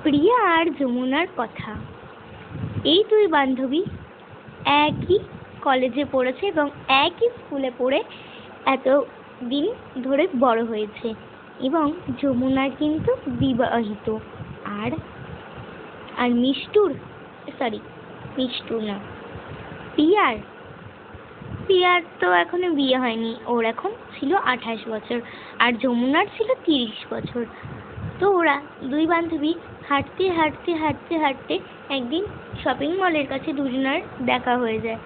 প্রিয়া আর যমুনার কথা। এই দুই বান্ধবী একই কলেজে পড়েছে এবং একই স্কুলে পড়ে এতদিন ধরে বড় হয়েছে এবং যমুনা কিন্তু বিবাহিত আর আর মিষ্টুর না, প্রিয়ার তো এখনো বিয়ে হয়নি, ওর এখন ছিল 28 বছর আর যমুনার ছিল 30 বছর। তো ওরা দুই বান্ধবী হাঁটতে হাঁটতে হাঁটতে হাঁটতে একদিন শপিং মলের কাছে দুজনার দেখা হয়ে যায়।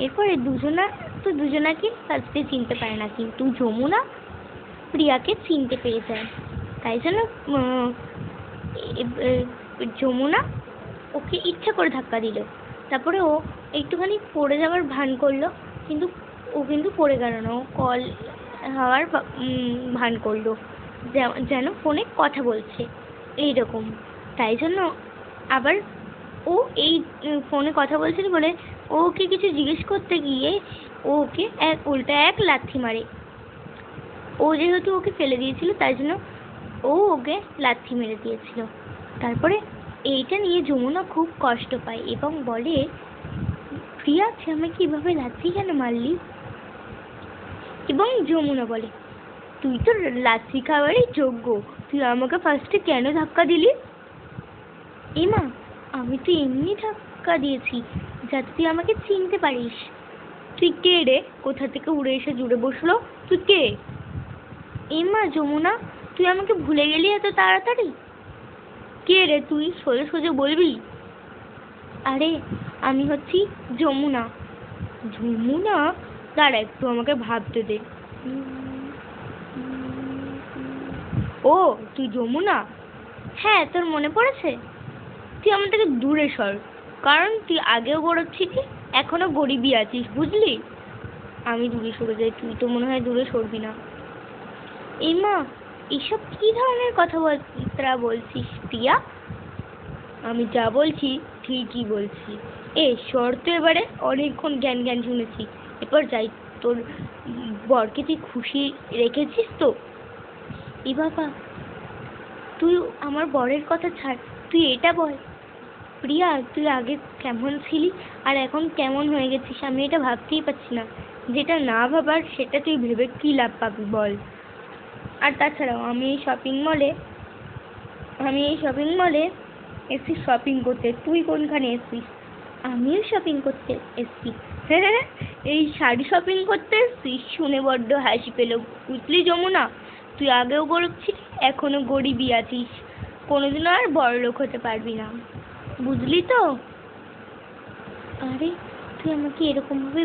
এরপরে দুজনাকে ফার্স্টে চিনতে পারে না, কিন্তু যমুনা প্রিয়াকে চিনতে পেরে যায়। তাই জন্য যমুনা ওকে ইচ্ছা করে ধাক্কা দিল। তারপরে ও একটুখানি পড়ে যাওয়ার ভান করলো, কিন্তু ও কিন্তু পড়ে গেল না, ও কল হওয়ার ভান করলো, যেন ফোনে কথা বলছে এইরকম। তাই জন্য আবার ও এই ফোনে কথা বলছিল বলে ওকে কিছু জিজ্ঞেস করতে গিয়ে ওকে উল্টা এক লাথি মারে। ও যেহেতু ওকে ফেলে দিয়েছিল তাই জন্য ও ওকে লাথি মেরে দিয়েছিল। তারপরে এইটা নিয়ে যমুনা খুব কষ্ট পায় এবং বলে, প্রিয়া তুই আমাকে কিভাবে লাথি কেন মারলি? এবং যমুনা বলে, তুই তো লাথি খাওয়ারই যোগ্য, তুই আমাকে ফার্স্টে কেন ধাক্কা দিলি? এমা, আমি তো এমনি ধাক্কা দিয়েছি যাতে তুই আমাকে চিনতে পারিস। তুই কে রে? কোথা থেকে উড়ে এসে জুড়ে বসলো? তুই কে? এমা যমুনা, তুই আমাকে ভুলে গেলি এত তাড়াতাড়ি? কে রে তুই? সোজা সোজা বলবি। আরে আমি হচ্ছি যমুনা। যমুনা? দাঁড়া একটু আমাকে ভাবতে দে। ও তুই যমুনা? হ্যাঁ, তোর মনে পড়েছে? তুই আমার থেকে দূরে সর, কারণ তুই আগেও গড়াচ্ছিলি, এখনো গরিবই আছিস, বুঝলি? আমি দূরে সরে যাই, তুই তো মনে হয় দূরে সরবি না। এমা, এসব কি ধরনের কথাবার্তা বলছিস প্রিয়া? আমি যা বলছি ঠিকই বলছি। সর তো এবারে, অনেকক্ষণ জ্ঞান জ্ঞান শুনেছি, এরপর যাই। তোর বরকে তুই খুশি রেখেছিস তো? বাবা, তুই আমার বরের কথা ছাড়, তুই এটা বল প্রিয়া, তুই আগে কেমন ছিলি আর এখন কেমন হয়ে গেছিস? আমি এটা ভাবতেই পারছি না। যেটা না ভাবার সেটা তুই ভেবে কি লাভ পাবি বল? আর তাছাড়াও আমি এই শপিং মলে এসছি শপিং করতে, তুই কোনখানে এসছিস? আমিও শপিং করতে এসছি। হ্যাঁ, এই শাড়ি শপিং করতে এসছিস? শুনে বড্ড হাসি পেল, বুঝলি যমুনা? তুই আগেও গরিব ছিলি, এখনো গরিবই আছিস, কোনোদিনও আর বড়লোক হতে পারবি না, বুঝলি তো? আরে তুই আমাকে এরকম ভাবে